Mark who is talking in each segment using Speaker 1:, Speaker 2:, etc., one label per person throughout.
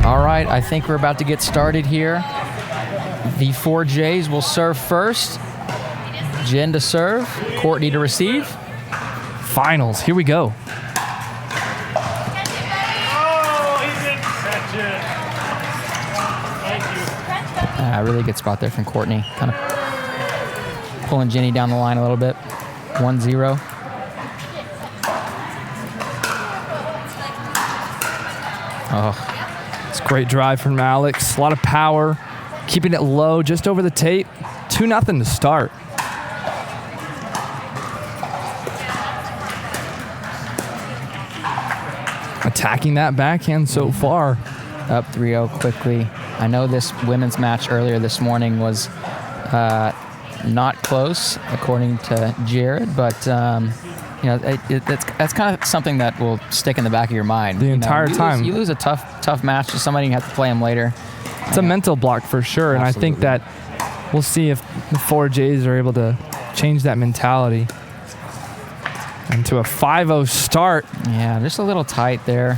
Speaker 1: All right, I think we're about to get started here. The 4Js will serve first. Jen to serve, Courtney to receive.
Speaker 2: Finals, here we go.
Speaker 1: Really good spot there from Courtney. Kind of pulling Jenny down the line a little bit. 1-0.
Speaker 2: Oh, it's a great drive from Alex. A lot of power, keeping it low, just over the tape. 2-0 to start. Attacking that backhand so far.
Speaker 1: Up 3-0 quickly. I know this women's match earlier this morning was not close, according to Jared, but that's kind of something that will stick in the back of your mind.
Speaker 2: The entire time.
Speaker 1: You lose a tough match to somebody, you have to play them later.
Speaker 2: It's a mental block for sure, and
Speaker 1: Absolutely.
Speaker 2: I think that we'll see if the 4Js are able to change that mentality. And to a 5-0 start.
Speaker 1: Yeah, just a little tight there.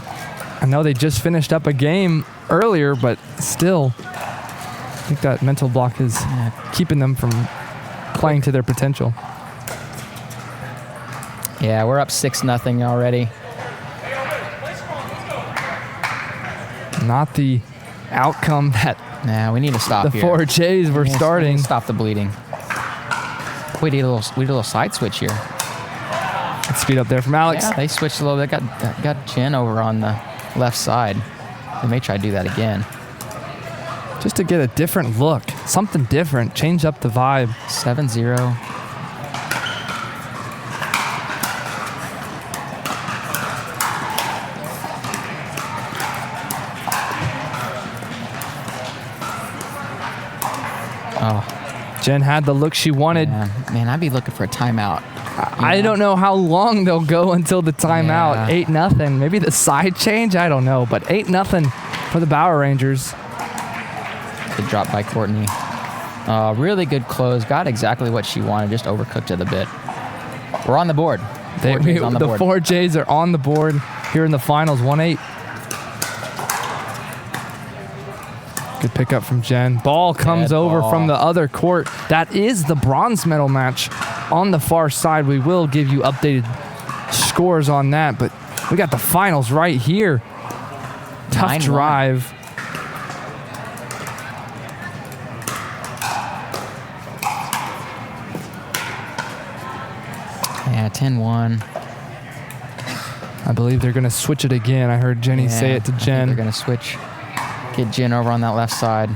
Speaker 2: I know they just finished up a game earlier, but still, I think that mental block is keeping them from playing to their potential.
Speaker 1: Yeah, we're up 6-0 already.
Speaker 2: Not the outcome that
Speaker 1: we need to stop
Speaker 2: the
Speaker 1: here.
Speaker 2: 4Js were starting.
Speaker 1: We need to stop the bleeding. We did a little side switch here.
Speaker 2: Let's speed up there from Alex.
Speaker 1: Yeah, they switched a little bit. Got Jen over on the left side. They may try to do that again.
Speaker 2: Just to get a different look, something different, change up the vibe.
Speaker 1: 7-0. Oh,
Speaker 2: Jen had the look she wanted.
Speaker 1: yeah. Man, I'd be looking for a timeout.
Speaker 2: I don't know how long they'll go until the timeout.
Speaker 1: Yeah.
Speaker 2: 8-0. Maybe the side change. I don't know. But 8-0 for the Bauer Rangers.
Speaker 1: Good drop by Courtney. Really good close. Got exactly what she wanted. Just overcooked it a bit. We're on the board.
Speaker 2: The
Speaker 1: 4Js
Speaker 2: 4Js are on the board here in the finals. 1-8. Good pickup from Jen. Ball comes
Speaker 1: Good
Speaker 2: over
Speaker 1: ball.
Speaker 2: from the other court. That is the bronze medal match on the far side. We will give you updated scores on that, but we got the finals right here. Tough
Speaker 1: 9-1.
Speaker 2: drive.
Speaker 1: Yeah, 10-1.
Speaker 2: I believe they're going to switch it again. I heard Jenny say it to
Speaker 1: I think
Speaker 2: Jen.
Speaker 1: they're going to switch. Get Jen over on that left side.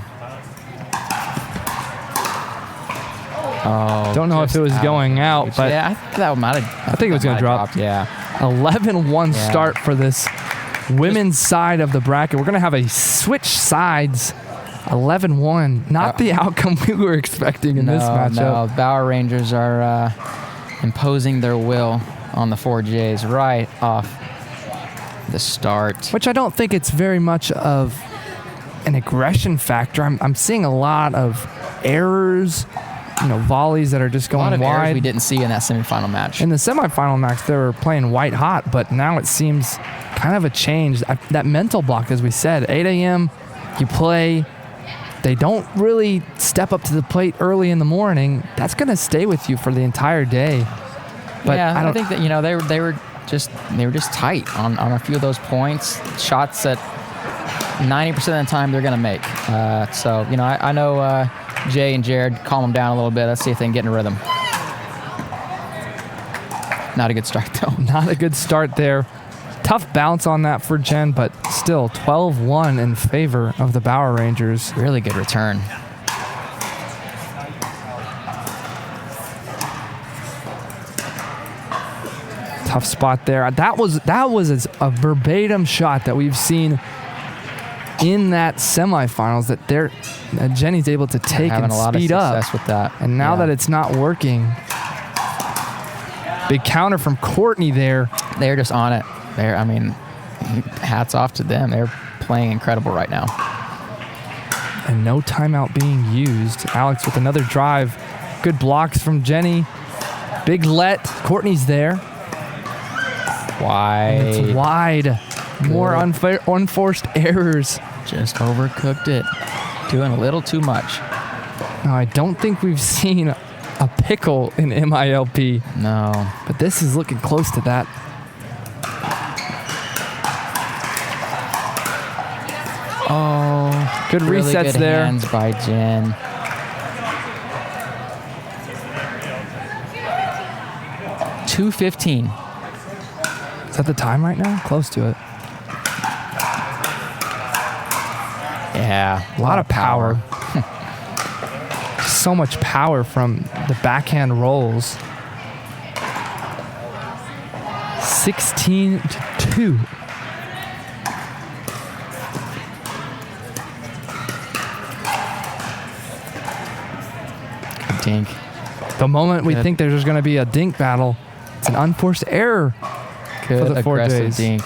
Speaker 1: Oh,
Speaker 2: Don't know if it was going out, but
Speaker 1: yeah, I think that might have.
Speaker 2: I think it was going to drop.
Speaker 1: Yeah.
Speaker 2: 11-1 start for this women's side of the bracket. We're going to have a switch sides. 11-1. Not the outcome we were expecting in this matchup.
Speaker 1: No, Bauer Rangers are imposing their will on the 4Js right off the start.
Speaker 2: Which I don't think it's very much of an aggression factor. I'm seeing a lot of errors, volleys that are just going
Speaker 1: a lot of errors
Speaker 2: wide.
Speaker 1: we didn't see in that semifinal match.
Speaker 2: In the semifinal match, they were playing white hot, but now it seems kind of a change. That mental block, as we said, 8 a.m., you play. They don't really step up to the plate early in the morning. That's going to stay with you for the entire day. But
Speaker 1: yeah, I think that they were just tight on a few of those points, shots that 90% of the time they're going to make. So I know Jay and Jared calm them down a little bit. Let's see if they can get in a rhythm. Not a good start though.
Speaker 2: Not a good start there. Tough bounce on that for Jen, but still 12-1 in favor of the Bauer Rangers.
Speaker 1: Really good return.
Speaker 2: Tough spot there. That was a verbatim shot that we've seen in that semifinals that Jenny's able to take and speed up.
Speaker 1: Success with that.
Speaker 2: And now that it's not working, big counter from Courtney there.
Speaker 1: They're just on it. Hats off to them. They're playing incredible right now.
Speaker 2: And no timeout being used. Alex with another drive. Good blocks from Jenny. Big let. Courtney's there.
Speaker 1: Wide.
Speaker 2: And it's wide. More unforced errors
Speaker 1: Just overcooked it. Doing a little too much.
Speaker 2: Now, I don't think we've seen a pickle in MiLP.
Speaker 1: No.
Speaker 2: But this is looking close to that.
Speaker 1: Oh,
Speaker 2: good
Speaker 1: really
Speaker 2: resets
Speaker 1: good
Speaker 2: there.
Speaker 1: Hands by Jen. $2.15.
Speaker 2: Is that the time right now? Close to it.
Speaker 1: Yeah,
Speaker 2: A lot of power. So much power from the backhand rolls. 16-2.
Speaker 1: Good dink.
Speaker 2: The moment we
Speaker 1: Good.
Speaker 2: think there's going to be a dink battle, it's an unforced error
Speaker 1: Good
Speaker 2: for the
Speaker 1: aggressive
Speaker 2: 4Js.
Speaker 1: dink.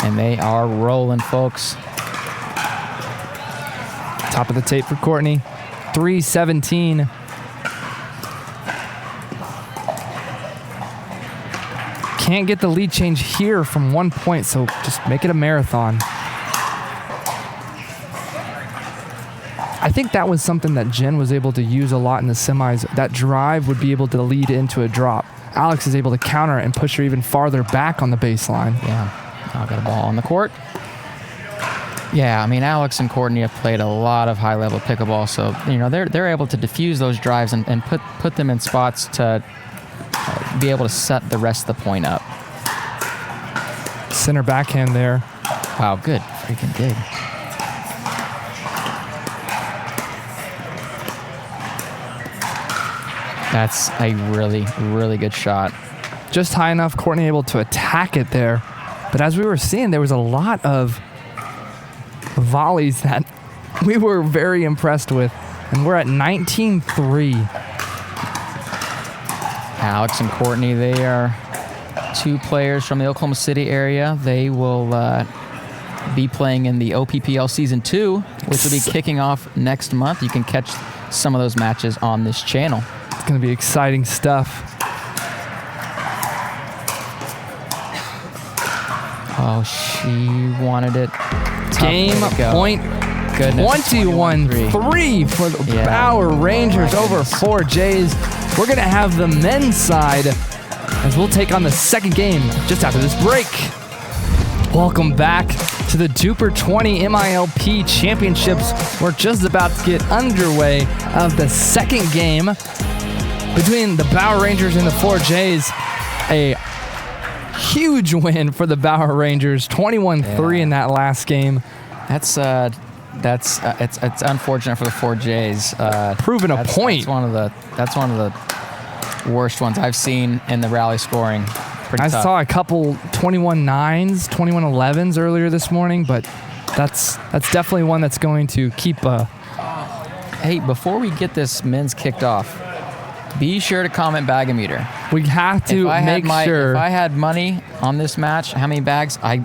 Speaker 1: And they are rolling, folks.
Speaker 2: Top of the tape for Courtney. 3:17. Can't get the lead change here from 1 point, so just make it a marathon. I think that was something that Jen was able to use a lot in the semis. That drive would be able to lead into a drop. Alex is able to counter it and push her even farther back on the baseline.
Speaker 1: Yeah, now got a ball on the court. Yeah, I mean, Alex and Courtney have played a lot of high-level pickleball, so they're able to diffuse those drives and put them in spots to be able to set the rest of the point up.
Speaker 2: Center backhand there.
Speaker 1: Wow, good freaking dig. That's a really, really good shot.
Speaker 2: Just high enough, Courtney able to attack it there. But as we were seeing, there was a lot of volleys that we were very impressed with. And we're at 19-3.
Speaker 1: Alex and Courtney, they are two players from the Oklahoma City area. They will be playing in the OPPL Season 2, which will be kicking off next month. You can catch some of those matches on this channel.
Speaker 2: It's going to be exciting stuff.
Speaker 1: Oh, she wanted it. Tough
Speaker 2: Game
Speaker 1: way to go.
Speaker 2: point.
Speaker 1: Goodness.
Speaker 2: 21-3 for the Bower Rangers over 4Js. We're going to have the men's side as we'll take on the second game just after this break. Welcome back to the DUPR 20 MiLP Championships. We're just about to get underway of the second game between the Bower Rangers and the 4Js. A huge win for the Bower Rangers, 21-3 in that last game.
Speaker 1: It's unfortunate for the 4Js.
Speaker 2: Proving a point.
Speaker 1: That's one of the worst ones I've seen in the rally scoring. Pretty
Speaker 2: I
Speaker 1: tough.
Speaker 2: saw a couple 21-9s, 21-11s earlier this morning, but that's definitely one that's going to keep.
Speaker 1: Hey, before we get this men's kicked off, be sure to comment bag-o-meter.
Speaker 2: We have to make sure.
Speaker 1: If I had money on this match, how many bags? I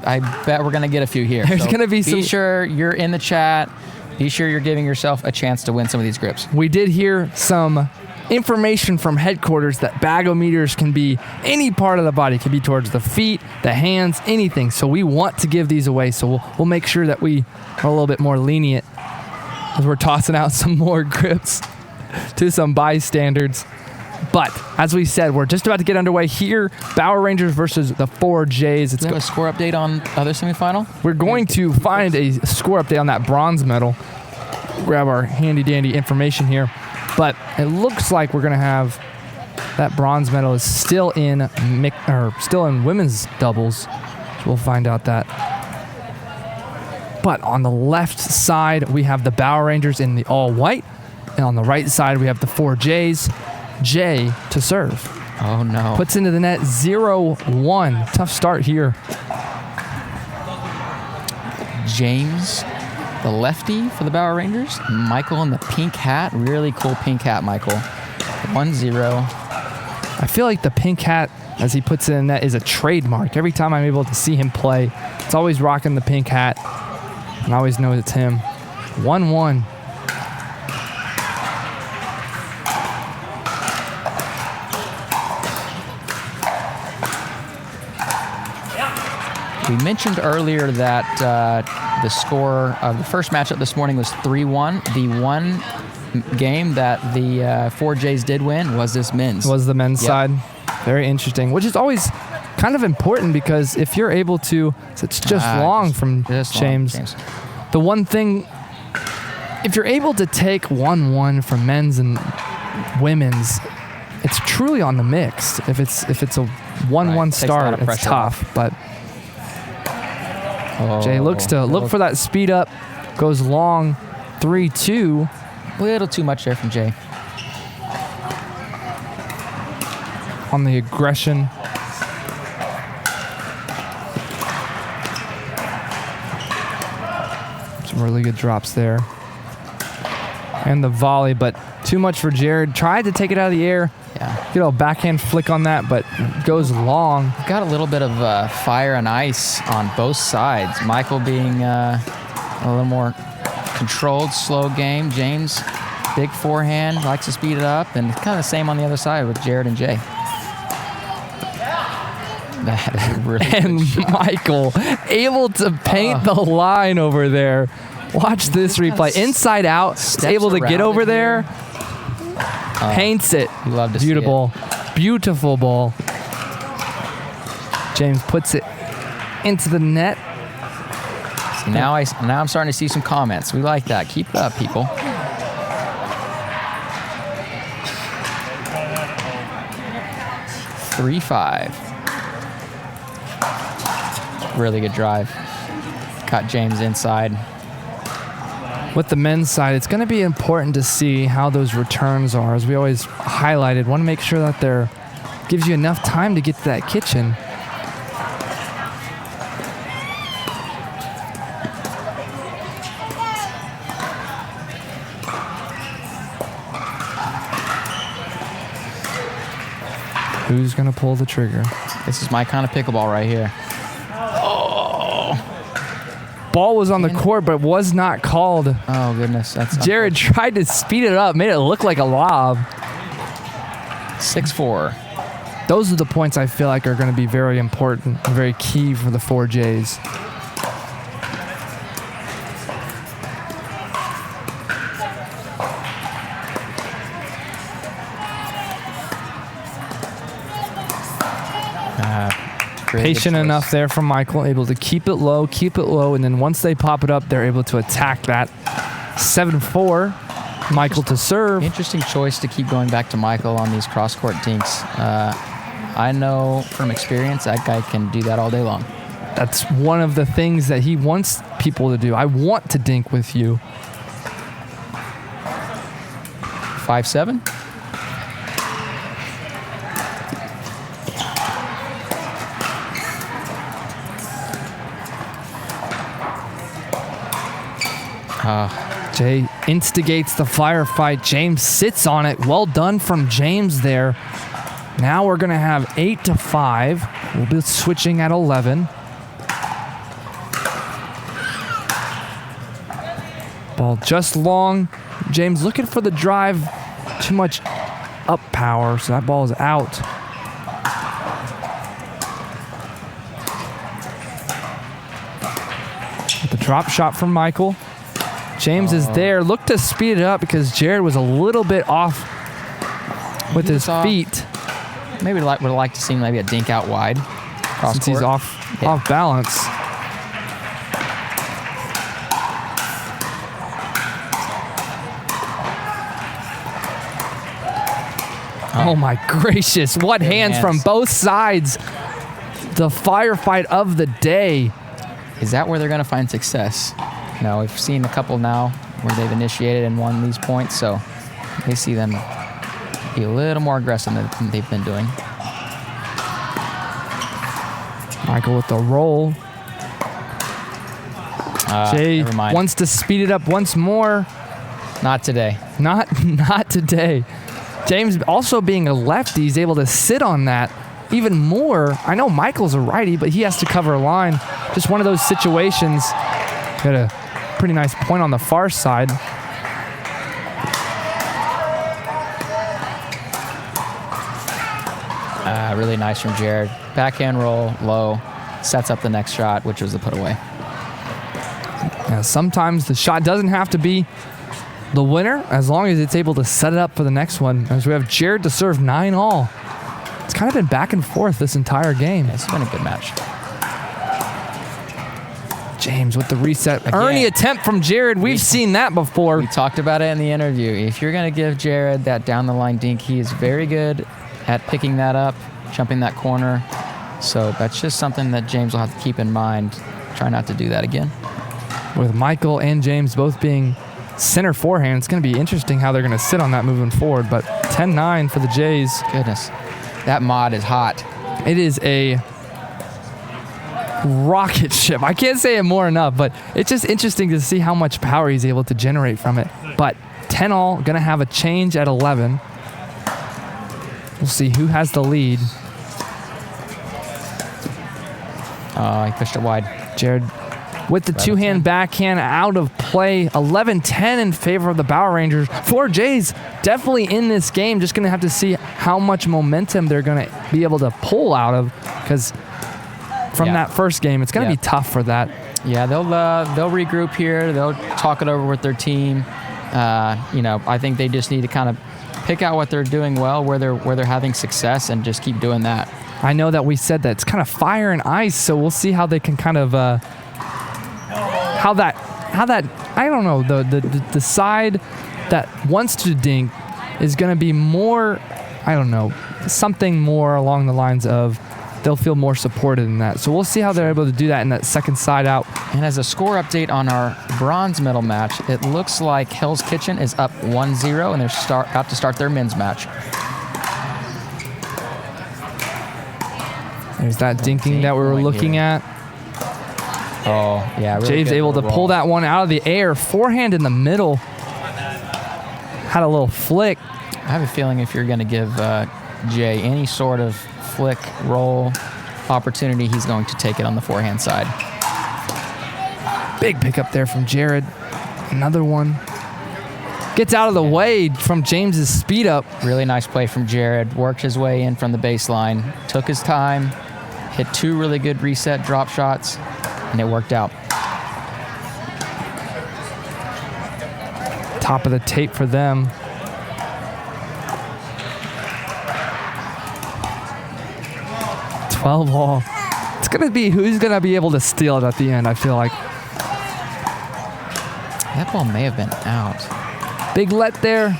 Speaker 1: bet we're gonna get a few here.
Speaker 2: There's gonna be some.
Speaker 1: Be sure you're in the chat. Be sure you're giving yourself a chance to win some of these grips.
Speaker 2: We did hear some information from headquarters that bag-o-meters can be any part of the body. It can be towards the feet, the hands, anything. So we want to give these away. So we'll make sure that we are a little bit more lenient as we're tossing out some more grips to some bystanders. But as we said, we're just about to get underway here. Bower Rangers versus the 4Js.
Speaker 1: Do we have a score update on other semifinal?
Speaker 2: We're going to find a score update on that bronze medal. Grab our handy-dandy information here. But it looks like we're going to have that bronze medal is still in women's doubles. So we'll find out that. But on the left side, we have the Bower Rangers in the all-white. And on the right side, we have the 4Js. Jay to serve.
Speaker 1: Oh, no.
Speaker 2: Puts into the net 0-1. Tough start here.
Speaker 1: James, the lefty for the Bower Rangers. Michael in the pink hat. Really cool pink hat, Michael. 1-0.
Speaker 2: I feel like the pink hat, as he puts it in net, is a trademark. Every time I'm able to see him play, it's always rocking the pink hat. And I always know it's him. 1-1.
Speaker 1: We mentioned earlier that the score of the first matchup this morning was 3-1. The one game that the 4Js did win was this men's.
Speaker 2: Was the men's
Speaker 1: Yep.
Speaker 2: side. Very interesting, which is always kind of important because if you're able to, it's just long from
Speaker 1: Just long,
Speaker 2: James. The one thing, if you're able to take 1-1 from men's and women's, it's truly on the mixed. If it's a 1-1
Speaker 1: Right. Takes a lot
Speaker 2: start,
Speaker 1: of
Speaker 2: it's
Speaker 1: pressure
Speaker 2: tough. But Jay looks to look for that speed up, goes long, 3-2.
Speaker 1: A little too much there from Jay.
Speaker 2: On the aggression. Some really good drops there. And the volley, but too much for Jared. Tried to take it out of the air.
Speaker 1: Yeah.
Speaker 2: Get a backhand flick on that, but goes long.
Speaker 1: Got a little bit of fire and ice on both sides. Michael being a little more controlled, slow game. James, big forehand, likes to speed it up, and kind of the same on the other side with Jared and Jay. That is a really
Speaker 2: And
Speaker 1: good shot.
Speaker 2: Michael able to paint the line over there. Watch this replay. Inside out,
Speaker 1: steps
Speaker 2: able to get
Speaker 1: around
Speaker 2: over
Speaker 1: it
Speaker 2: there.
Speaker 1: here.
Speaker 2: Paints it.
Speaker 1: You love to see
Speaker 2: Beautiful. Beautiful ball. James puts it into the net.
Speaker 1: See, now I'm starting to see some comments. We like that. Keep it up, people. (3-5). Really good drive. Caught James inside.
Speaker 2: With the men's side, it's going to be important to see how those returns are. As we always highlighted, want to make sure that there gives you enough time to get to that kitchen. Who's going to pull the trigger?
Speaker 1: This is my kind of pickleball right here.
Speaker 2: Ball was on the court, but was not called.
Speaker 1: Oh, goodness. That's
Speaker 2: Jared tried to speed it up, made it look like a lob.
Speaker 1: 6-4.
Speaker 2: Those are the points I feel like are going to be very important and very key for the 4Js. Patient enough there from Michael, able to keep it low, and then once they pop it up, they're able to attack that. 7-4, Michael to serve.
Speaker 1: Interesting choice to keep going back to Michael on these cross-court dinks. I know from experience that guy can do that all day long.
Speaker 2: That's one of the things that he wants people to do. I want to dink with you.
Speaker 1: 5-7.
Speaker 2: Jay instigates the firefight. James sits on it. Well done from James there. Now we're going to have 8-5. We'll be switching at 11. Ball just long. James looking for the drive. Too much up power, so that ball is out. The drop shot from Michael. James is there. Look to speed it up because Jared was a little bit off with his feet.
Speaker 1: Maybe would like to see maybe a dink out wide.
Speaker 2: Since he's off balance. Oh my gracious, what hands from both sides. The firefight of the day.
Speaker 1: Is that where they're going to find success? No, we've seen a couple now where they've initiated and won these points, so they see them be a little more aggressive than they've been doing.
Speaker 2: Michael with the roll. Jay wants to speed it up once more.
Speaker 1: Not today.
Speaker 2: Not today. James also being a lefty, he's able to sit on that even more. I know Michael's a righty, but he has to cover a line. Just one of those situations. Got a pretty nice point on the far side.
Speaker 1: Really nice from Jared. Backhand roll, low. sets up the next shot, which was the put away.
Speaker 2: Yeah, sometimes the shot doesn't have to be the winner as long as it's able to set it up for the next one. As we have Jared to serve 9-all. It's kind of been back and forth this entire game.
Speaker 1: It's been a good match.
Speaker 2: James with the reset.
Speaker 1: Again.
Speaker 2: Ernie attempt from Jared. We've seen that before.
Speaker 1: We talked about it in the interview. If you're going to give Jared that down the line dink, he is very good at picking that up, jumping that corner. So that's just something that James will have to keep in mind. Try not to do that again.
Speaker 2: With Michael and James both being center forehand, it's going to be interesting how they're going to sit on that moving forward. But 10-9 for the Jays.
Speaker 1: Goodness. That mod is hot.
Speaker 2: It is a rocket ship. I can't say it more enough, but it's just interesting to see how much power he's able to generate from it. But 10-all, going to have a change at 11. We'll see who has the lead.
Speaker 1: He pushed it wide.
Speaker 2: Jared with the two-hand backhand out of play. 11-10 in favor of the Power Rangers. For Jays, definitely in this game. Just going to have to see how much momentum they're going to be able to pull out of, because from that first game, it's going to be tough for that.
Speaker 1: Yeah, they'll regroup here. They'll talk it over with their team. I think they just need to kind of pick out what they're doing well, where they're having success, and just keep doing that.
Speaker 2: I know that we said that it's kind of fire and ice, so we'll see how they can kind of how that I don't know, the side that wants to dink is going to be more, I don't know, something more along the lines of they'll feel more supported in that. So we'll see how they're able to do that in that second side out.
Speaker 1: And as a score update on our bronze medal match, it looks like Hell's Kitchen is up 1-0, and they're about to start their men's match.
Speaker 2: There's that dinking that we were looking at.
Speaker 1: Oh, yeah. Really
Speaker 2: James able to pull that one out of the air. Forehand in the middle. Had a little flick.
Speaker 1: I have a feeling if you're going to give Jay any sort of flick roll opportunity, he's going to take it on the forehand side.
Speaker 2: Big pickup there from Jared. Another one. Gets out of the way from James's speed up.
Speaker 1: Really nice play from Jared. Worked his way in from the baseline. Took his time. Hit 2 really good reset drop shots, and it worked out.
Speaker 2: Top of the tape for them. All. It's going to be who's going to be able to steal it at the end, I feel like.
Speaker 1: That ball may have been out.
Speaker 2: Big let there.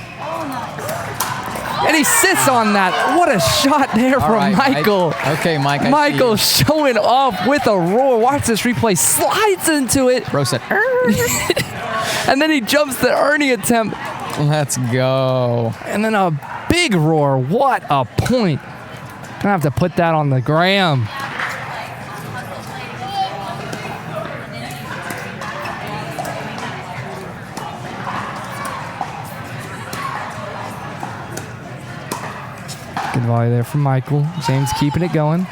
Speaker 2: And he sits on that. What a shot there from Michael.
Speaker 1: Okay, Mike.
Speaker 2: Michael showing off with a roar. Watch this replay. Slides into it.
Speaker 1: Bro said,
Speaker 2: and then he jumps the Ernie attempt.
Speaker 1: Let's go.
Speaker 2: And then a big roar. What a point. Gonna have to put that on the gram. Good volley there from Michael. James keeping it going.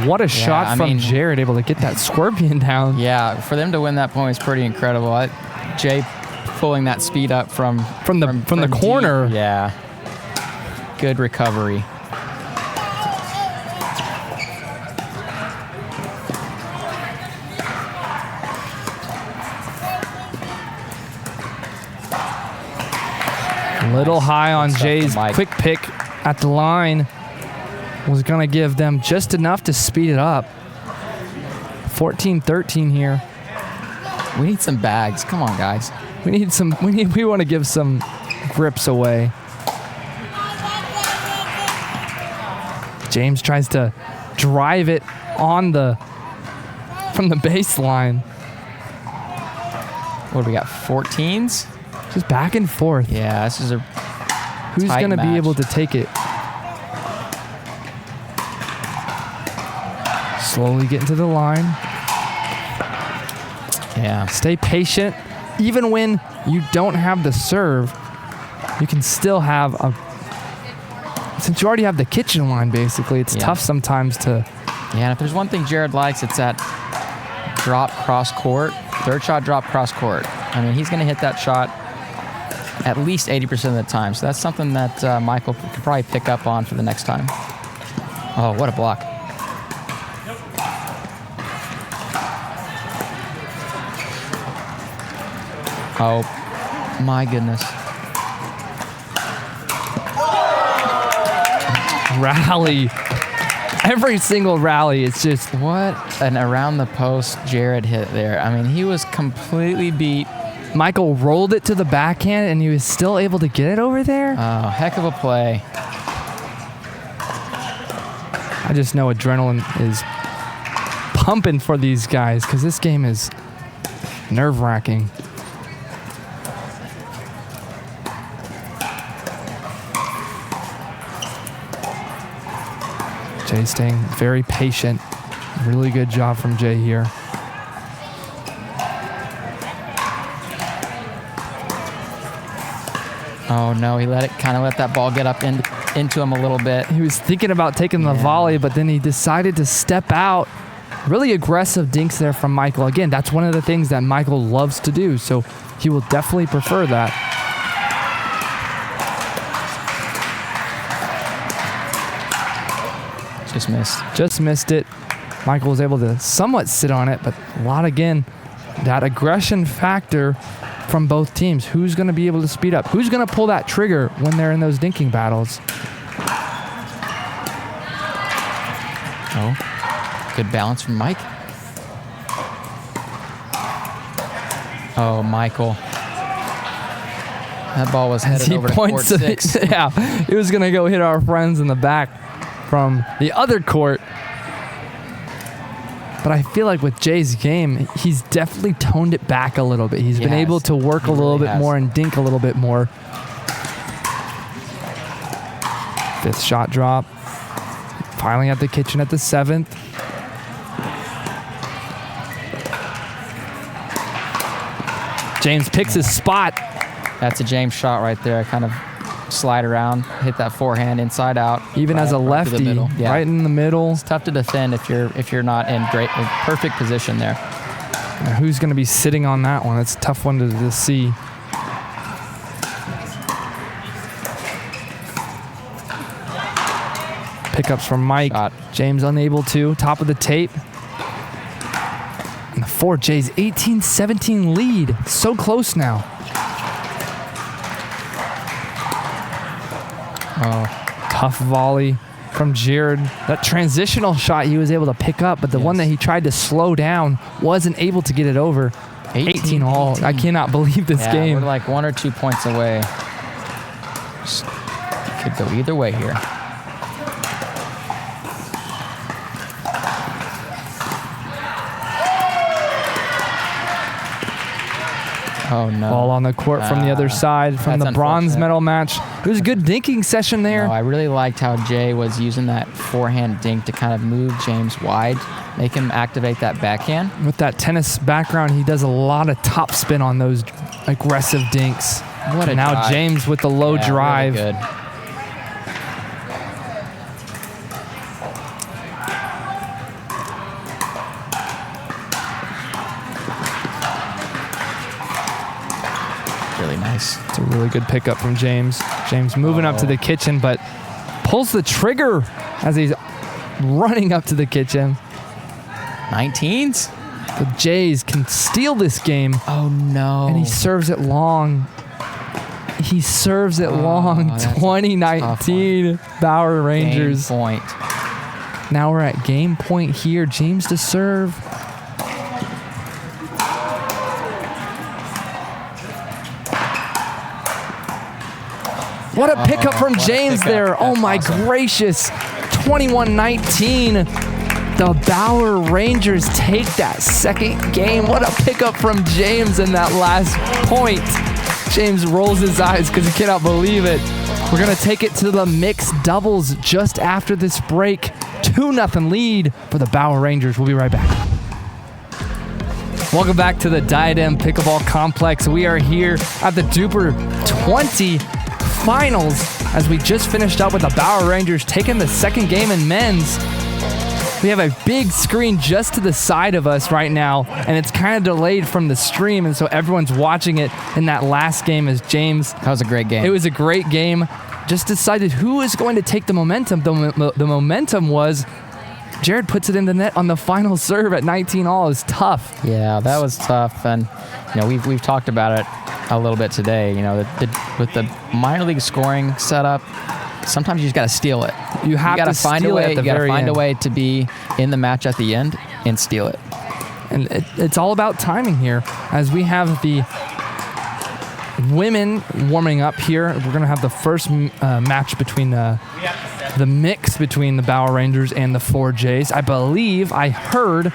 Speaker 2: What a shot from Jared, able to get that scorpion down.
Speaker 1: Yeah, for them to win that point is pretty incredible. Jay pulling that speed up from
Speaker 2: the corner.
Speaker 1: Deep. Yeah. Good recovery.
Speaker 2: Little high on Jay's quick pick at the line. Was going to give them just enough to speed it up. 14-13 here.
Speaker 1: We need some bags. Come on, guys.
Speaker 2: We want to give some grips away. James tries to drive it from the baseline.
Speaker 1: What do we got? 14s?
Speaker 2: Just back and forth.
Speaker 1: Yeah, this is a
Speaker 2: who's going to be able to take it? Slowly getting to the line.
Speaker 1: Yeah.
Speaker 2: Stay patient. Even when you don't have the serve, you can still have a... Since you already have the kitchen line, basically, it's tough sometimes to...
Speaker 1: Yeah, and if there's one thing Jared likes, it's that drop cross court. Third shot drop cross court. I mean, he's going to hit that shot at least 80% of the time. So that's something that Michael could probably pick up on for the next time. Oh, what a block. Oh, my goodness.
Speaker 2: Rally. Every single rally, it's just...
Speaker 1: What an around the post Jared hit there. I mean, he was completely beat.
Speaker 2: Michael rolled it to the backhand, and he was still able to get it over there?
Speaker 1: Oh, heck of a play.
Speaker 2: I just know adrenaline is pumping for these guys because this game is nerve-wracking. Jay staying very patient. Really good job from Jay here.
Speaker 1: Oh, no, he kind of let that ball get up into him a little bit.
Speaker 2: He was thinking about taking the volley, but then he decided to step out. Really aggressive dinks there from Michael. Again, that's one of the things that Michael loves to do, so he will definitely prefer that.
Speaker 1: Just missed.
Speaker 2: Just missed it. Michael was able to somewhat sit on it, but a lot, again, that aggression factor from both teams. Who's going to be able to speed up? Who's going to pull that trigger when they're in those dinking battles?
Speaker 1: Oh, good balance from Mike. Oh, Michael. That ball was headed over to court 6.
Speaker 2: Yeah, it was going to go hit our friends in the back from the other court. But I feel like with Jay's game, he's definitely toned it back a little bit. He's been able to work a little bit more and dink a little bit more. Fifth shot drop. Finally at the kitchen at the 7th. James picks his spot.
Speaker 1: That's a James shot right there. Kind of slide around, hit that forehand inside out.
Speaker 2: Even as a lefty, right in the middle.
Speaker 1: It's tough to defend if you're not in perfect position there.
Speaker 2: Now, who's going to be sitting on that one? It's a tough one to see. Pickups from Mike.
Speaker 1: Shot.
Speaker 2: James unable to. Top of the tape. And the 4J's 18-17 lead. So close now.
Speaker 1: Oh,
Speaker 2: tough volley from Jared. That transitional shot he was able to pick up, but the one that he tried to slow down wasn't able to get it over. 18 all. I cannot believe this game.
Speaker 1: We're like 1 or 2 points away. Could go either way here. Oh, no.
Speaker 2: Ball on the court from the other side from the bronze medal match. It was a good dinking session there.
Speaker 1: No, I really liked how Jay was using that forehand dink to kind of move James wide, make him activate that backhand.
Speaker 2: With that tennis background, he does a lot of top spin on those aggressive dinks.
Speaker 1: What a
Speaker 2: now
Speaker 1: drive.
Speaker 2: James with the low drive.
Speaker 1: Really good. Really nice.
Speaker 2: It's a really good pickup from James. James moving up to the kitchen, but pulls the trigger as he's running up to the kitchen.
Speaker 1: 19s?
Speaker 2: The Jays can steal this game.
Speaker 1: Oh, no.
Speaker 2: And he serves it long. He serves it long. 2019 Bauer Rangers.
Speaker 1: Game point.
Speaker 2: Now we're at game point here. James to serve. What a pickup from James there. Oh, my gracious. 21-19. The Bauer Rangers take that second game. What a pickup from James in that last point. James rolls his eyes because he cannot believe it. We're going to take it to the mixed doubles just after this break. 2-0 lead for the Bauer Rangers. We'll be right back. Welcome back to the Diadem Pickleball Complex. We are here at the DUPR 20 finals as we just finished up with the Bauer Rangers taking the second game in men's. We have a big screen just to the side of us right now, and it's kind of delayed from the stream, and so everyone's watching it in that last game as James.
Speaker 1: That was a great game.
Speaker 2: It was a great game. Just decided who is going to take the momentum. The momentum was Jared puts it in the net on the final serve at 19-all. Is tough.
Speaker 1: Yeah, that was tough. And, we've talked about it a little bit today. With the minor league scoring setup, sometimes you just got to steal it.
Speaker 2: You have to
Speaker 1: find a
Speaker 2: steal
Speaker 1: way.
Speaker 2: it at the
Speaker 1: You got to
Speaker 2: very
Speaker 1: find
Speaker 2: end.
Speaker 1: a way to be in the match at the end and steal it.
Speaker 2: And it's all about timing here. As we have the women warming up here, we're going to have the first match between the mix between the Bauer Rangers and the 4Js. I believe I heard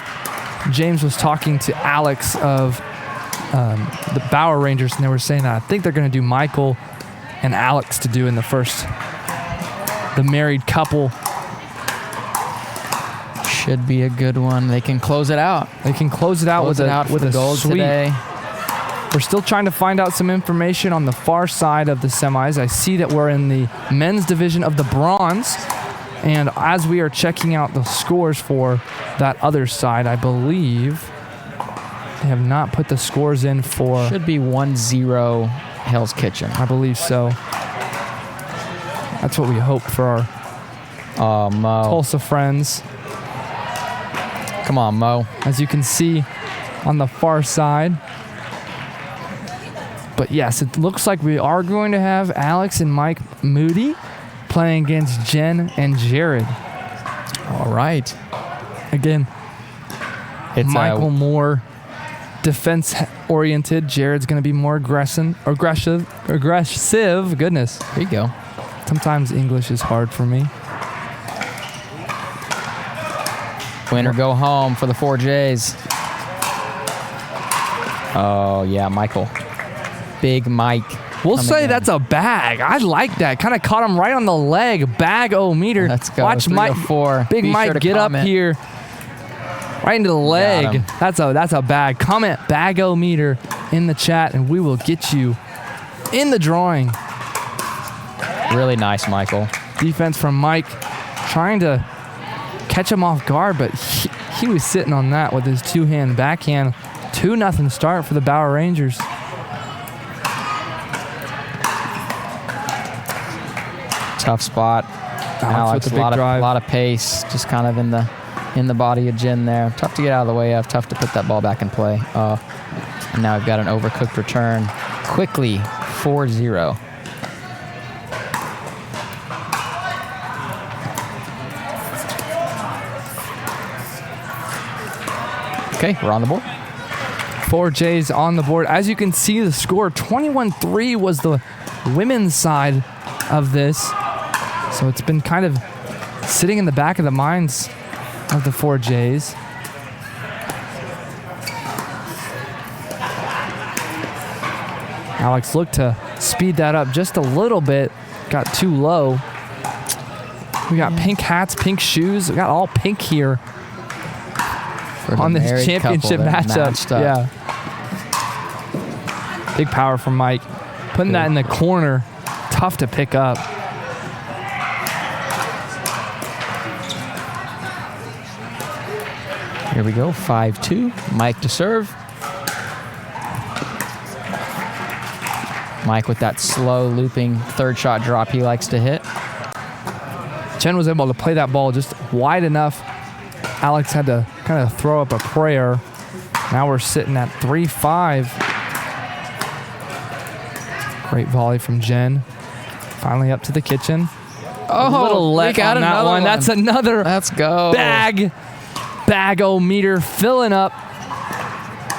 Speaker 2: James was talking to Alex of the Bauer Rangers, and they were saying that I think they're going to do Michael and Alex to do in the first, the married couple.
Speaker 1: Should be a good one. They can close it out.
Speaker 2: They can close it out with a
Speaker 1: gold
Speaker 2: sweep.
Speaker 1: today.
Speaker 2: We're still trying to find out some information on the far side of the semis. I see that we're in the men's division of the bronze. And as we are checking out the scores for that other side, I believe they have not put the scores in for...
Speaker 1: Should be 1-0 Hell's Kitchen.
Speaker 2: I believe so. That's what we hope for our
Speaker 1: Mo.
Speaker 2: Tulsa friends.
Speaker 1: Come on, Mo.
Speaker 2: As you can see on the far side. But yes, it looks like we are going to have Alex and Mike Moody playing against Jen and Jared.
Speaker 1: All right.
Speaker 2: Again,
Speaker 1: It's
Speaker 2: Michael more defense-oriented. Jared's going to be more aggressive. Goodness.
Speaker 1: There you go.
Speaker 2: Sometimes English is hard for me.
Speaker 1: Win or go home for the 4Js. Oh, yeah, Michael. Big Mike.
Speaker 2: We'll say that's a bag. I like that. Kind of caught him right on the leg. Bag-o-meter.
Speaker 1: Let's go.
Speaker 2: Watch
Speaker 1: 3
Speaker 2: Mike,
Speaker 1: or 4.
Speaker 2: Big
Speaker 1: Be
Speaker 2: Mike
Speaker 1: sure to
Speaker 2: get
Speaker 1: comment.
Speaker 2: up here. Right into the leg.
Speaker 1: him.
Speaker 2: That's a bag. Comment bag-o-meter in the chat, and we will get you in the drawing.
Speaker 1: Really nice, Michael.
Speaker 2: Defense from Mike, trying to catch him off guard, but he was sitting on that with his two-hand backhand. 2-0 start for the Bauer Rangers.
Speaker 1: Tough spot. Alex,
Speaker 2: with the big drive.
Speaker 1: A lot of pace, just kind of in the body of Jen there. Tough to get out of the way of. Tough to put that ball back in play. And now we've got an overcooked return. Quickly, 4-0. Okay, we're on the board.
Speaker 2: 4Js on the board. As you can see, the score 21-3 was the women's side of this. So it's been kind of sitting in the back of the minds of the 4Js. Alex looked to speed that up just a little bit. Got too low. We got pink hats, pink shoes. We got all pink here on this championship matchup. Yeah. Big power from Mike. Putting that in the corner. Tough to pick up.
Speaker 1: Here we go, 5-2. Mike to serve. Mike with that slow looping third shot drop he likes to hit.
Speaker 2: Jen was able to play that ball just wide enough. Alex had to kind of throw up a prayer. Now we're sitting at 3-5. Great volley from Jen. Finally up to the kitchen.
Speaker 1: Oh,
Speaker 2: a little let
Speaker 1: we got
Speaker 2: on that
Speaker 1: another
Speaker 2: one. That's another
Speaker 1: Let's go.
Speaker 2: bag-o-meter filling up.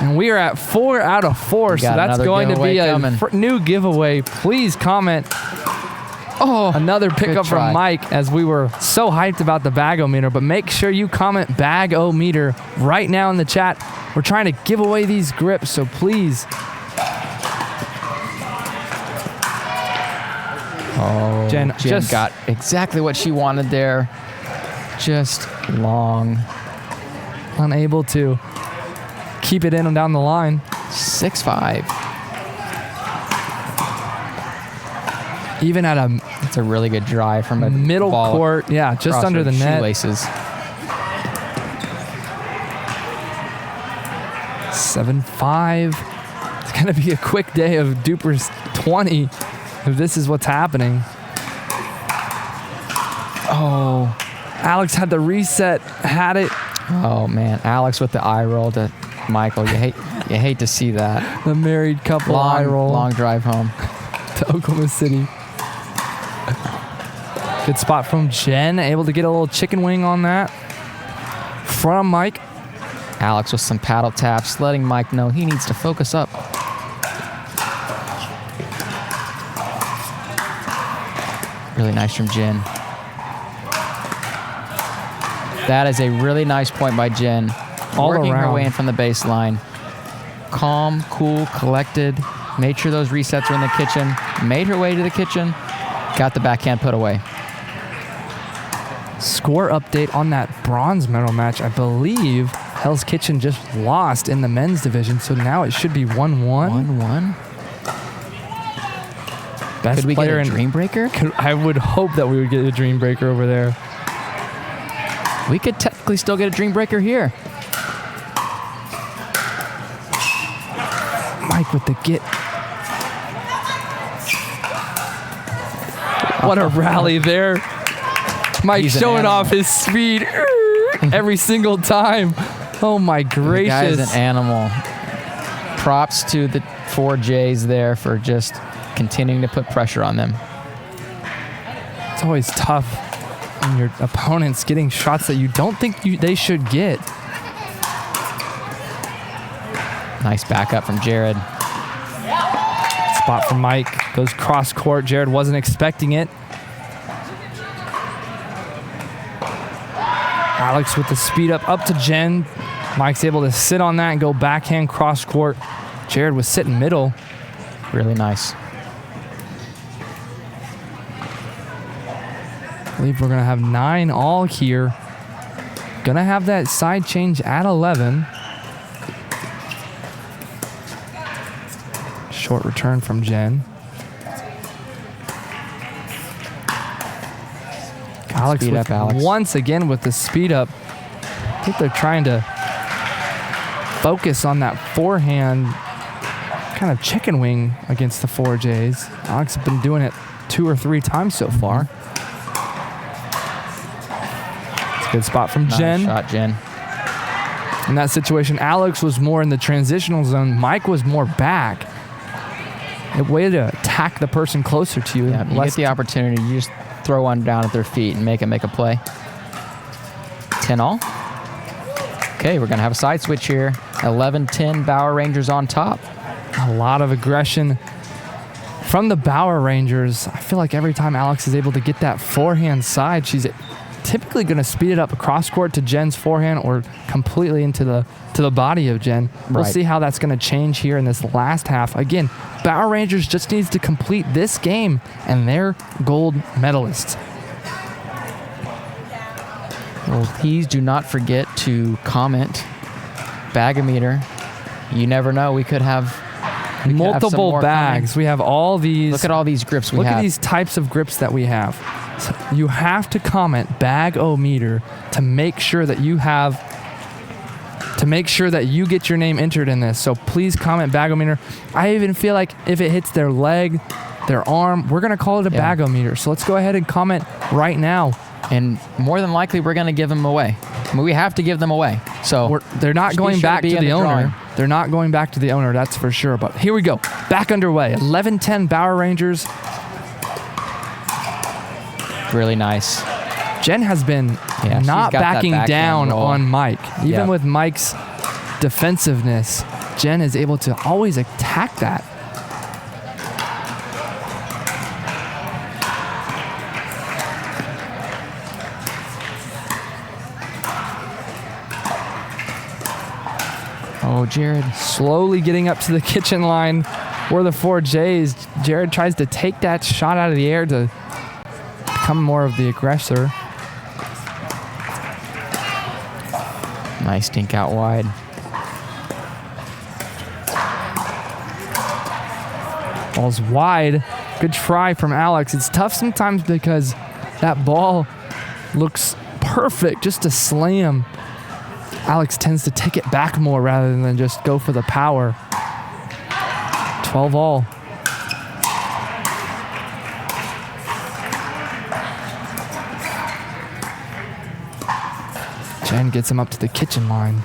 Speaker 2: And we are at 4 out of 4, so that's going to be a new giveaway. Please comment. Oh, another pickup from Mike, as we were so hyped about the bag-o-meter. But make sure you comment bag-o-meter right now in the chat. We're trying to give away these grips, so please.
Speaker 1: Oh,
Speaker 2: Jen
Speaker 1: just got exactly what she wanted there. Just long.
Speaker 2: Unable to keep it in and down the line.
Speaker 1: 6-5.
Speaker 2: Even at a
Speaker 1: It's a really good drive from a
Speaker 2: middle
Speaker 1: ball
Speaker 2: court. Yeah, just
Speaker 1: across
Speaker 2: under
Speaker 1: her
Speaker 2: the net.
Speaker 1: shoelaces.
Speaker 2: 7-5. It's going to be a quick day of DUPR's 20 if this is what's happening.
Speaker 1: Oh,
Speaker 2: Alex had the reset, had it.
Speaker 1: Oh man, Alex with the eye roll to Michael. You hate to see that.
Speaker 2: The married couple eye roll.
Speaker 1: Long drive home
Speaker 2: to Oklahoma City. Good spot from Jen, able to get a little chicken wing on that. From Mike.
Speaker 1: Alex with some paddle taps, letting Mike know he needs to focus up. Really nice from Jen. That is a really nice point by Jen.
Speaker 2: All
Speaker 1: working
Speaker 2: around.
Speaker 1: her way in from the baseline. Calm, cool, collected. Made sure those resets were in the kitchen. Made her way to the kitchen. Got the backhand put away.
Speaker 2: Score update on that bronze medal match. I believe Hell's Kitchen just lost in the men's division, so now it should be 1-1.
Speaker 1: 1-1.
Speaker 2: Best
Speaker 1: Could we get
Speaker 2: player
Speaker 1: a dream breaker?
Speaker 2: I would hope that we would get a dream breaker over there.
Speaker 1: We could technically still get a dream breaker here.
Speaker 2: Mike with the get. What a rally there. Mike
Speaker 1: He's an
Speaker 2: showing
Speaker 1: animal.
Speaker 2: off his speed every single time. Oh my gracious.
Speaker 1: The guy's an animal. Props to the 4Js there for just continuing to put pressure on them.
Speaker 2: It's always tough when your opponent's getting shots that you don't think they should get.
Speaker 1: Nice backup from Jared.
Speaker 2: Spot from Mike. Goes cross court. Jared wasn't expecting it. Alex with the speed up to Jen. Mike's able to sit on that and go backhand cross court. Jared was sitting middle.
Speaker 1: Really nice.
Speaker 2: I believe we're going to have 9 all here. Going to have that side change at 11. Short return from Jen. Alex,
Speaker 1: Speed up, Alex.
Speaker 2: Once again with the speed up. I think they're trying to focus on that forehand kind of chicken wing against the 4Js. Alex has been doing it 2 or 3 times so far. It's a good spot from Jen.
Speaker 1: Nice shot, Jen.
Speaker 2: In that situation, Alex was more in the transitional zone. Mike was more back. A way to attack the person closer to you.
Speaker 1: Yeah, you get the opportunity, you just throw one down at their feet and make a play. 10 all. Okay, we're going to have a side switch here. 11-10, Bauer Rangers on top.
Speaker 2: A lot of aggression from the Bauer Rangers. I feel like every time Alex is able to get that forehand side, she's typically going to speed it up across court to Jen's forehand or completely into the body of Jen. We'll see how that's going to change here in this last half. Again, Bauer Rangers just needs to complete this game and they're gold medalists.
Speaker 1: Well, please do not forget to comment Bag-O-Meter. You never know, we could have
Speaker 2: multiple bags.
Speaker 1: Coming.
Speaker 2: We have all these.
Speaker 1: Look at all these grips we have.
Speaker 2: Look at these types of grips that we have. So you have to comment Bag-O-Meter to make sure that you have, to make sure that you get your name entered in this. So please comment Bag-O-Meter. I even feel like if it hits their leg, their arm, we're going to call it a Bag-O-Meter. So let's go ahead and comment right now.
Speaker 1: And more than likely, we're going to give them away. I mean, we have to give them away. So
Speaker 2: they're not going back to the owner. They're not going back to the owner, that's for sure. But here we go. Back underway. 11-10 Bauer Rangers.
Speaker 1: Really nice.
Speaker 2: Jen has been not backing down on Mike. Even with Mike's defensiveness, Jen is able to always attack that.
Speaker 1: Oh, Jared.
Speaker 2: Slowly getting up to the kitchen line where the 4Js. Jared tries to take that shot out of the air to become more of the aggressor.
Speaker 1: Nice dink out wide.
Speaker 2: Ball's wide. Good try from Alex. It's tough sometimes because that ball looks perfect just to slam. Alex tends to take it back more rather than just go for the power. 12 all. Jen gets him up to the kitchen line.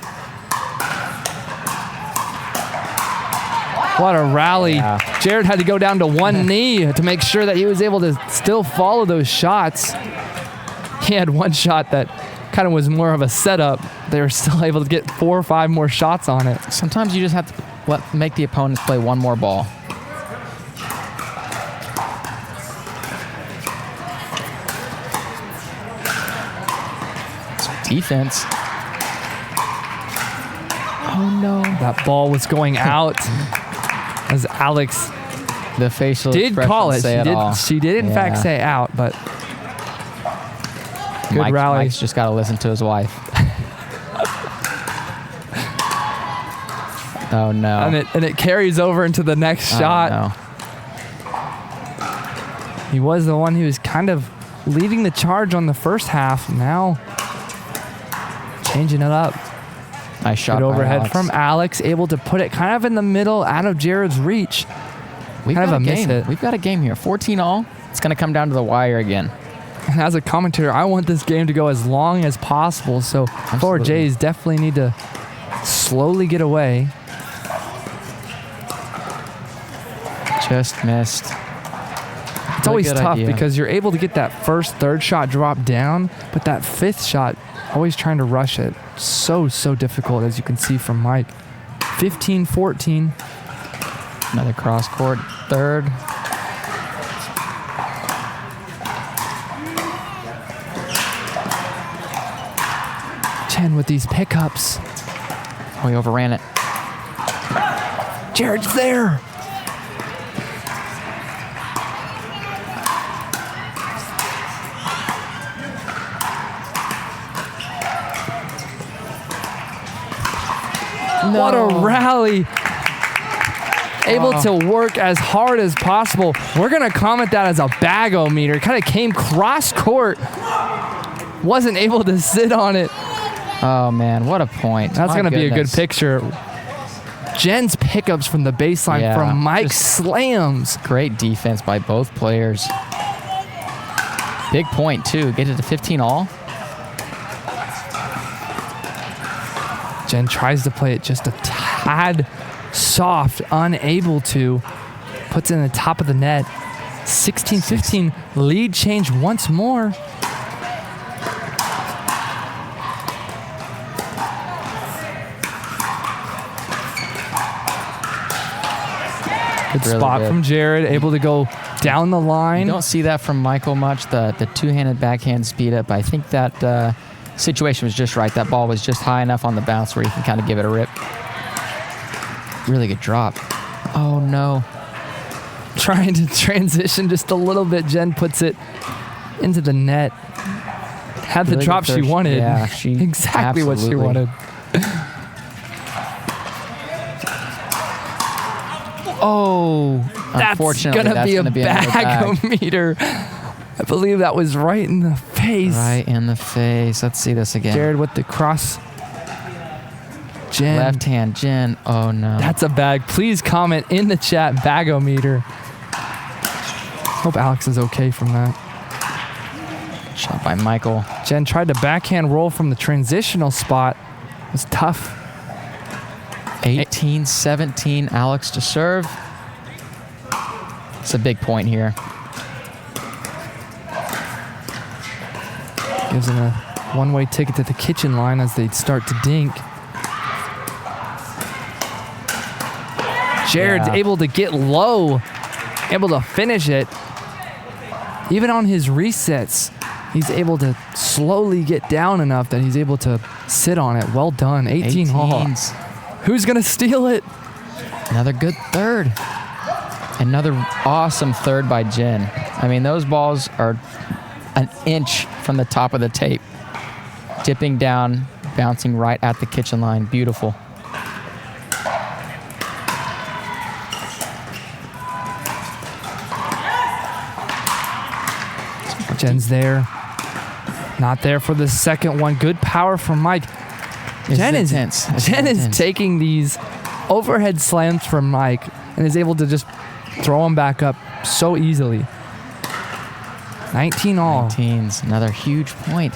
Speaker 2: What a rally.
Speaker 1: Yeah.
Speaker 2: Jared had to go down to one knee to make sure that he was able to still follow those shots. He had one shot that kind of was more of a setup. They were still able to get 4 or 5 more shots on it.
Speaker 1: Sometimes you just have to make the opponents play one more ball. Defense. Oh no.
Speaker 2: That ball was going out as Alex
Speaker 1: The facial
Speaker 2: did call it.
Speaker 1: expressions say
Speaker 2: She did in fact
Speaker 1: Yeah.
Speaker 2: say out, but good rally.
Speaker 1: Mike's just got to listen to his wife. Oh no.
Speaker 2: And it carries over into the next shot.
Speaker 1: No.
Speaker 2: He was the one who was kind of leading the charge on the first half. Now changing it up.
Speaker 1: Nice shot.
Speaker 2: Good
Speaker 1: by
Speaker 2: overhead
Speaker 1: Alex.
Speaker 2: from Alex, able to put it kind of in the middle, out of Jared's reach.
Speaker 1: We've
Speaker 2: kind
Speaker 1: got
Speaker 2: of a miss
Speaker 1: game.
Speaker 2: hit.
Speaker 1: We've got a game here. 14-all. It's going to come down to the wire again.
Speaker 2: And as a commentator, I want this game to go as long as possible. So forward Jays definitely need to slowly get away.
Speaker 1: Just missed.
Speaker 2: It's always
Speaker 1: good
Speaker 2: tough
Speaker 1: idea.
Speaker 2: because you're able to get that first, third shot drop down, but that fifth shot, always trying to rush it. So difficult, as you can see from Mike. 15-14.
Speaker 1: Another cross court third.
Speaker 2: Chen with these pickups.
Speaker 1: Oh, he overran it.
Speaker 2: Jared's there.
Speaker 1: No.
Speaker 2: What a rally. Able to work as hard as possible. We're going to comment that as a bagometer. Kind of came cross court. Wasn't able to sit on it.
Speaker 1: Oh, man. What a point.
Speaker 2: That's
Speaker 1: My
Speaker 2: going to be a good
Speaker 1: goodness.
Speaker 2: picture. Jen's pickups from the baseline
Speaker 1: Yeah,
Speaker 2: from Mike's
Speaker 1: just-
Speaker 2: slams.
Speaker 1: Great defense by both players. Big point, too. Get it to 15-all.
Speaker 2: Jen tries to play it just a tad soft, unable to. Puts it in the top of the net. 16-15, lead change once more. Good
Speaker 1: Really
Speaker 2: spot
Speaker 1: good.
Speaker 2: from Jared, able to go down the line.
Speaker 1: You don't see that from Michael much, the two-handed backhand speed up. I think that situation was just right. That ball was just high enough on the bounce where you can kind of give it a rip. Really good drop. Oh, no.
Speaker 2: Trying to transition just a little bit. Jen puts it into the net. Had the
Speaker 1: Really
Speaker 2: drop
Speaker 1: good
Speaker 2: she
Speaker 1: third-
Speaker 2: wanted.
Speaker 1: yeah, she
Speaker 2: exactly what she
Speaker 1: absolutely-
Speaker 2: wanted.
Speaker 1: Oh,
Speaker 2: That's
Speaker 1: unfortunately,
Speaker 2: gonna be a
Speaker 1: another bag.
Speaker 2: bagometer. I believe that was right in the face.
Speaker 1: Right in the face. Let's see this again.
Speaker 2: Jared with the cross. Jen.
Speaker 1: Left hand, Jen. Oh, no.
Speaker 2: That's a bag. Please comment in the chat, bagometer. Hope Alex is okay from that.
Speaker 1: Shot by Michael.
Speaker 2: Jen tried to backhand roll from the transitional spot. It was tough.
Speaker 1: 18-17, Alex to serve. It's a big point here.
Speaker 2: Gives him a one-way ticket to the kitchen line as they start to dink. Jared's
Speaker 1: Yeah.
Speaker 2: able to get low, able to finish it. Even on his resets, he's able to slowly get down enough that he's able to sit on it. Well done. 18 all.
Speaker 1: 18s.
Speaker 2: Who's going to steal it?
Speaker 1: Another good third. Another awesome third by Jen. I mean, those balls are an inch from the top of the tape. Dipping down, bouncing right at the kitchen line. Beautiful.
Speaker 2: Jen's there. Not there for the second one. Good power from Mike. Jen is
Speaker 1: intense. This
Speaker 2: Jen is
Speaker 1: intense.
Speaker 2: taking these overhead slams from Mike and is able to just throw them back up so easily. 19 all.
Speaker 1: 19s. Another huge point.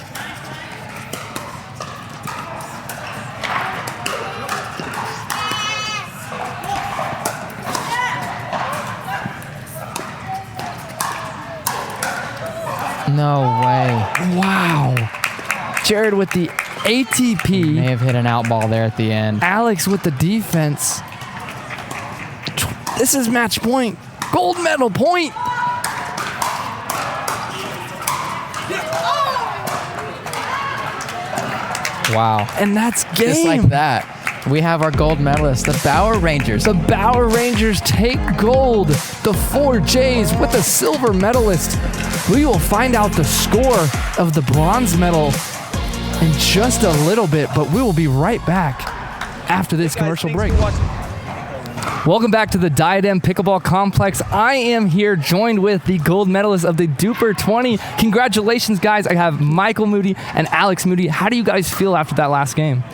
Speaker 1: No way.
Speaker 2: Wow. Jared with the ATP.
Speaker 1: May have hit an out ball there at the end.
Speaker 2: Alex with the defense. This is match point. Gold medal point.
Speaker 1: Wow.
Speaker 2: And that's game.
Speaker 1: Just like that. We have our gold medalists, the Bauer Rangers.
Speaker 2: The Bauer Rangers take gold. The 4 J's with the silver medalist. We will find out the score of the bronze medal in just a little bit, but we will be right back after this commercial break. Welcome back to the Diadem Pickleball Complex. I am here joined with the gold medalists of the DUPR 20. Congratulations, guys. I have Michael Moody and Alex Moody. How do you guys feel after that last game?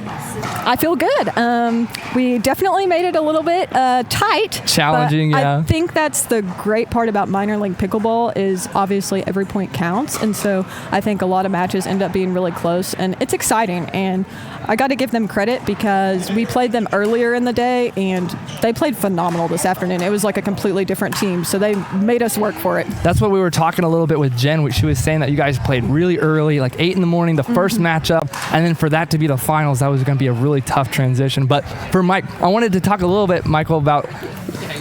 Speaker 3: I feel good. We definitely made it a little bit tight.
Speaker 2: Challenging,
Speaker 3: but
Speaker 2: yeah.
Speaker 3: I think that's the great part about minor league pickleball is obviously every point counts. And so I think a lot of matches end up being really close. And it's exciting. And I got to give them credit because we played them earlier in the day and they played phenomenal this afternoon. It was like a completely different team. So they made us work for it.
Speaker 2: That's what we were talking a little bit with Jen. She was saying that you guys played really early, like 8 in the morning, the first matchup. And then for that to be the finals, that was going to be a really tough transition. But for Mike, I wanted to talk a little bit, Michael, about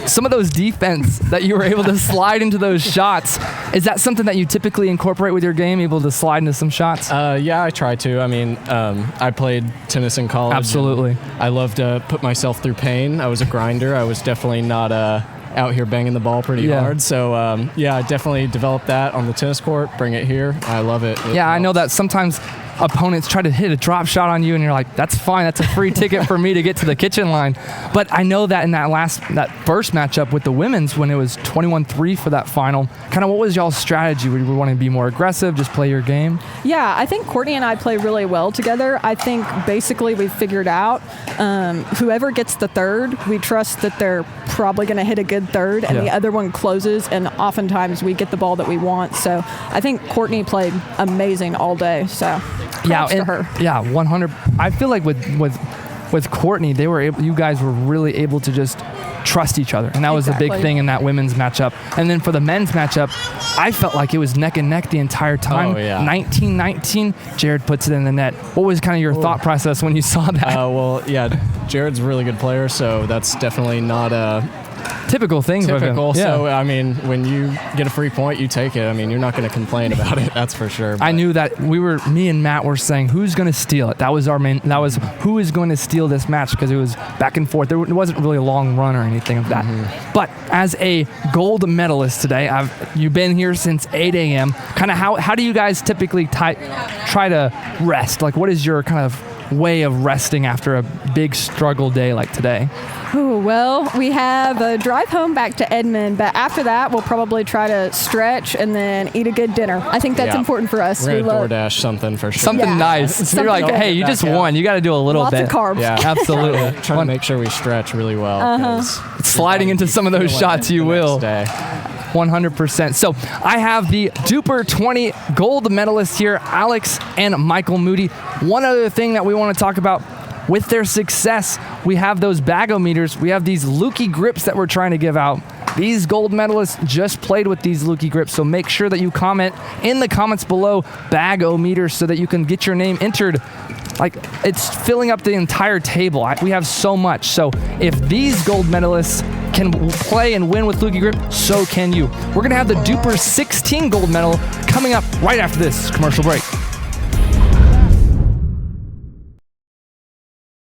Speaker 2: some of those defense that you were able to slide into those shots. Is that something that you typically incorporate with your game, able to slide into some shots?
Speaker 4: Yeah, I try to. I mean, I played tennis in college.
Speaker 2: Absolutely.
Speaker 4: I love to put myself through pain. I was a grinder. I was definitely not out here banging the ball pretty hard. So, yeah, I definitely developed that on the tennis court, bring it here. I love it.
Speaker 2: Yeah, I know that sometimes opponents try to hit a drop shot on you and you're like, that's fine, that's a free ticket for me to get to the kitchen line. But I know that in that first matchup with the women's, when it was 21-3 for that final, kind of what was y'all's strategy? Were you wanting to be more aggressive, just play your game?
Speaker 3: Yeah, I think Courtney and I play really well together. I think basically we've figured out whoever gets the third, we trust that they're probably going to hit a good third and the other one closes, and oftentimes we get the ball that we want. So I think Courtney played amazing all day. So props to her.
Speaker 2: Yeah, 100. I feel like with Courtney, you guys were really able to just trust each other, and that was the big thing in that women's matchup. And then for the men's matchup, I felt like it was neck and neck the entire time. 19-19, Jared puts it in the net. What was kind of your thought process when you saw that?
Speaker 4: Well, yeah, Jared's a really good player, so that's definitely not a
Speaker 2: typical thing.
Speaker 4: Typical.
Speaker 2: Yeah.
Speaker 4: So, I mean, when you get a free point, you take it. I mean, you're not going to complain about it. That's for sure.
Speaker 2: I knew that me and Matt were saying, who's going to steal it? That was who is going to steal this match, because it was back and forth. There wasn't really a long run or anything of that. But as a gold medalist today, you've been here since 8 a.m. Kind of how do you guys typically try to rest? Like, what is your kind of way of resting after a big struggle day like today?
Speaker 3: Oh, well, we have a drive home back to Edmond, but after that, we'll probably try to stretch and then eat a good dinner. I think that's important for us.
Speaker 4: We're going to DoorDash something for sure.
Speaker 2: Something nice. You're like, hey, you just won. You got to do a little
Speaker 3: bit.
Speaker 2: Lots
Speaker 3: of carbs.
Speaker 2: Yeah, absolutely.
Speaker 4: Trying to make sure we stretch really well.
Speaker 2: Sliding into some of those shots, you will. 100%. So I have the DUPR 20 gold medalists here, Alex and Michael Moody. One other thing that we want to talk about with their success, we have those bagometers. We have these Lukey grips that we're trying to give out. These gold medalists just played with these Lukey grips, so make sure that you comment in the comments below bagometers so that you can get your name entered. Like, it's filling up the entire table. We have so much. So if these gold medalists can play and win with Lukey grip, so can you. We're going to have the DUPR 16 gold medal coming up right after this commercial break.